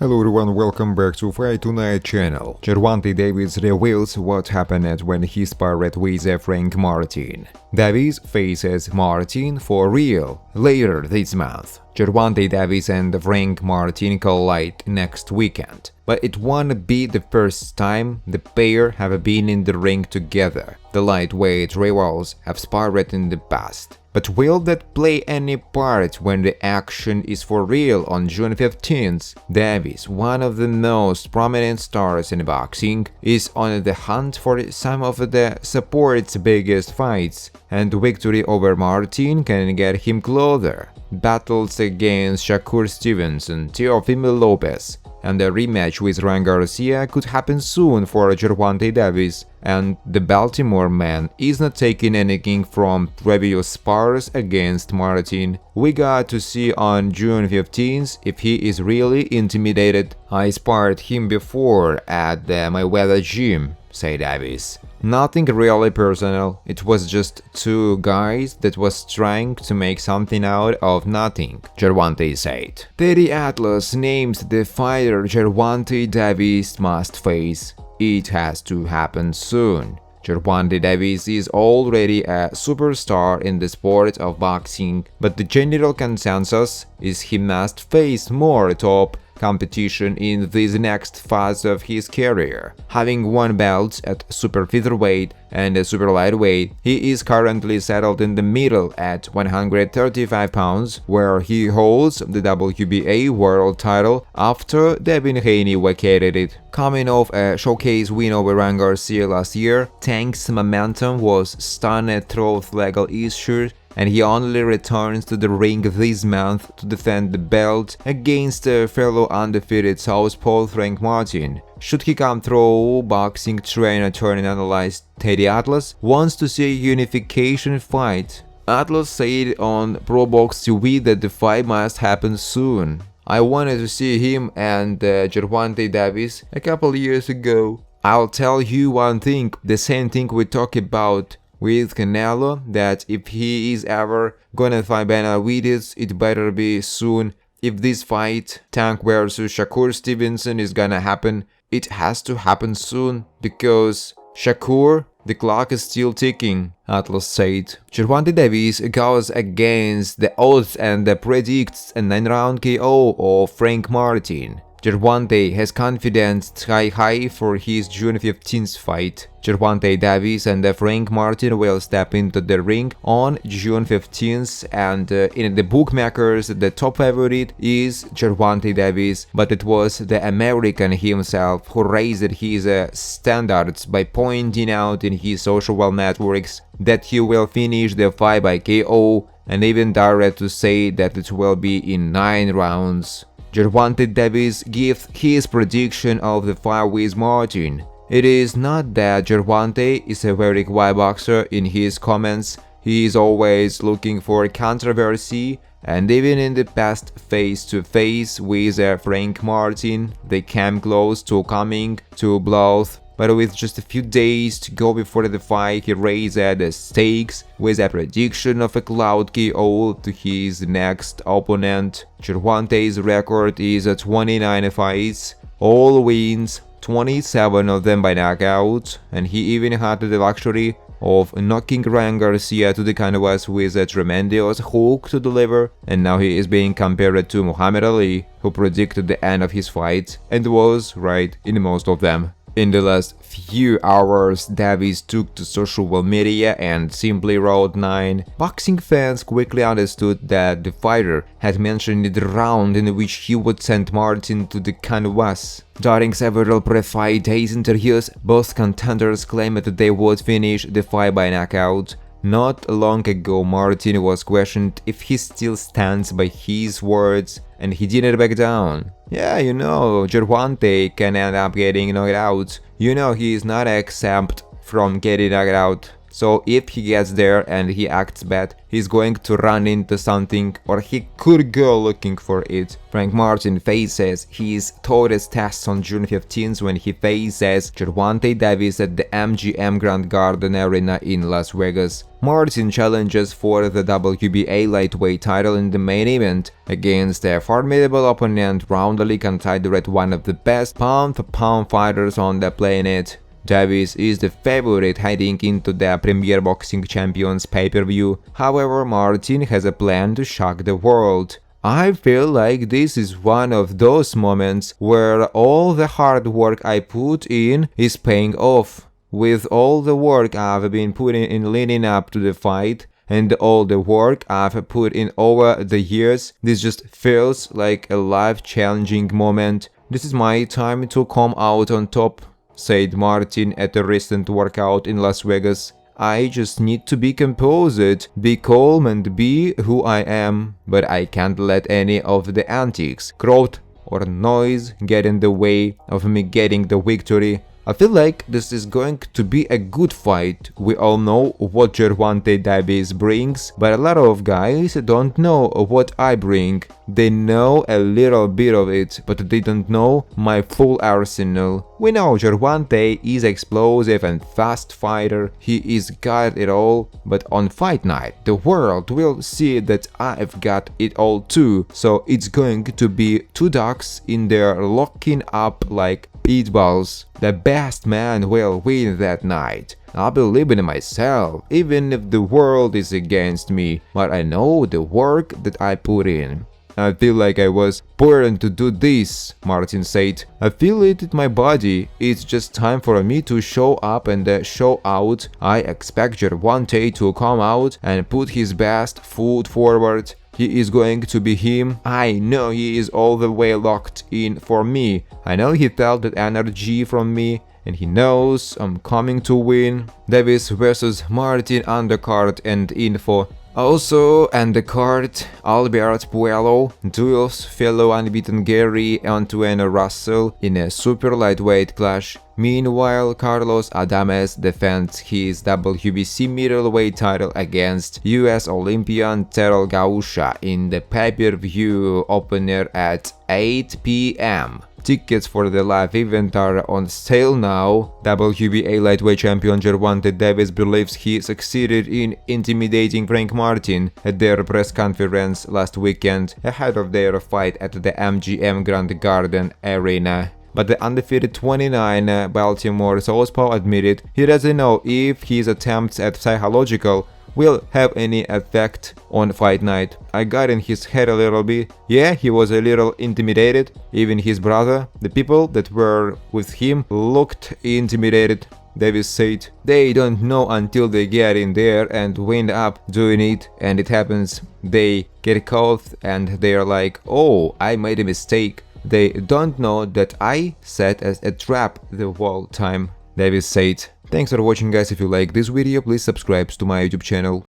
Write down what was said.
Hello everyone, welcome back to Fight Tonight channel. Gervonta Davis reveals what happened when he sparred with Frank Martin. Davis faces Martin for real later this month. Gervonta Davis and Frank Martin collide next weekend, but it won't be the first time the pair have been in the ring together. The lightweight rivals have sparred in the past. But will that play any part when the action is for real on June 15th? Davis, one of the most prominent stars in boxing, is on the hunt for some of the sport's biggest fights, and victory over Martin can get him closer. Battles against Shakur Stevenson, Teofimo Lopez, and a rematch with Ryan Garcia could happen soon for Gervonta Davis, and the Baltimore man is not taking anything from previous spars against Martin. We got to see on June 15th if he is really intimidated. I sparred him before at the Mayweather gym, said Davis. Nothing really personal, it was just two guys that was trying to make something out of nothing, Gervonta said. Teddy Atlas named the fighter Gervonta Davis must face. It has to happen soon. Gervonta Davis is already a superstar in the sport of boxing, but the general consensus is he must face more top competition in this next phase of his career. Having won belts at super featherweight and super lightweight, he is currently settled in the middle at 135 pounds, where he holds the WBA world title after Devin Haney vacated it. Coming off a showcase win over Ryan Garcia last year, Tank's momentum was stunned through legal issues, and he only returns to the ring this month to defend the belt against a fellow undefeated southpaw Frank Martin. Should he come through, boxing trainer turned analyst Teddy Atlas wants to see a unification fight. Atlas said on Pro Box TV that the fight must happen soon. I wanted to see him and Gervonta Davis a couple years ago. I'll tell you one thing, the same thing we talk about with Canelo, that if he is ever gonna fight Benavidez, it better be soon. If this fight, Tank versus Shakur Stevenson, is gonna happen, it has to happen soon, because Shakur, the clock is still ticking, Atlas said. Gervonta Davis goes against the odds and predicts a 9-round KO of Frank Martin. Gervonta has confidence sky high for his June 15th fight. Gervonta Davis and Frank Martin will step into the ring on June 15th, and in the bookmakers the top favorite is Gervonta Davis, but it was the American himself who raised his standards by pointing out in his social networks that he will finish the fight by KO, and even dared to say that it will be in 9 rounds. Gervonta Davis gives his prediction of the fight with Martin. It is not that Gervonta is a very quiet boxer in his comments, he is always looking for controversy, and even in the past face-to-face with Frank Martin, they came close to coming to blows. But with just a few days to go before the fight, he raised the stakes with a prediction of a cloud KO to his next opponent. Gervonta's record is 29 fights, all wins, 27 of them by knockout, and he even had the luxury of knocking Ryan Garcia to the canvas with a tremendous hook to deliver, and now he is being compared to Muhammad Ali, who predicted the end of his fight and was right in most of them. In the last few hours, Davis took to social media and simply wrote 9. Boxing fans quickly understood that the fighter had mentioned the round in which he would send Martin to the canvas. During several pre-fight days interviews, both contenders claimed that they would finish the fight by knockout. Not long ago, Martin was questioned if he still stands by his words, and he didn't back down. Yeah, you know, Gervonta can end up getting knocked out. You know, he is not exempt from getting knocked out. So if he gets there and he acts bad, he's going to run into something, or he could go looking for it. Frank Martin faces his toughest test on June 15th when he faces Gervonta Davis at the MGM Grand Garden Arena in Las Vegas. Martin challenges for the WBA lightweight title in the main event against a formidable opponent, roundly considered one of the best pound-for-pound fighters on the planet. Davis is the favorite heading into the Premier Boxing Champions pay-per-view. However, Martin has a plan to shock the world. I feel like this is one of those moments where all the hard work I put in is paying off. With all the work I've been putting in leading up to the fight, and all the work I've put in over the years, this just feels like a life-changing moment. This is my time to come out on top, said Martin at a recent workout in Las Vegas. I just need to be composed, be calm and be who I am, but I can't let any of the antics, growth or noise get in the way of me getting the victory. I feel like this is going to be a good fight. We all know what Gervonta Davis brings, but a lot of guys don't know what I bring. They know a little bit of it, but they don't know my full arsenal. We know Gervonta is explosive and fast fighter, he is got it all, but on fight night the world will see that I've got it all too, so it's going to be two dogs in there locking up like pitbulls. The best man will win that night. I believe in myself, even if the world is against me, but I know the work that I put in. I feel like I was born to do this, Martin said. I feel it in my body. It's just time for me to show up and show out. I expect Gervonta to come out and put his best foot forward. He is going to be him. I know he is all the way locked in for me. I know he felt that energy from me, and he knows I'm coming to win. Davis vs Martin undercard and info. Also undercard, Albert Puello duels fellow unbeaten Gary Antoine Russell in a super lightweight clash. Meanwhile, Carlos Adames defends his WBC middleweight title against US Olympian Terrell Gausha in the pay-per-view opener at 8 p.m. Tickets for the live event are on sale now. WBA lightweight champion Gervonta Davis believes he succeeded in intimidating Frank Martin at their press conference last weekend ahead of their fight at the MGM Grand Garden Arena. But the undefeated 29 Baltimore Southpaw admitted he doesn't know if his attempts at psychological will have any effect on fight night. I got in his head a little bit. Yeah, he was a little intimidated. Even his brother, the people that were with him, looked intimidated. Davis said, they don't know until they get in there and wind up doing it, and it happens. They get caught and they're like, oh, I made a mistake. They don't know that I set as a trap the whole time, Davis said. Thanks for watching, guys. If you like this video, please subscribe to my YouTube channel.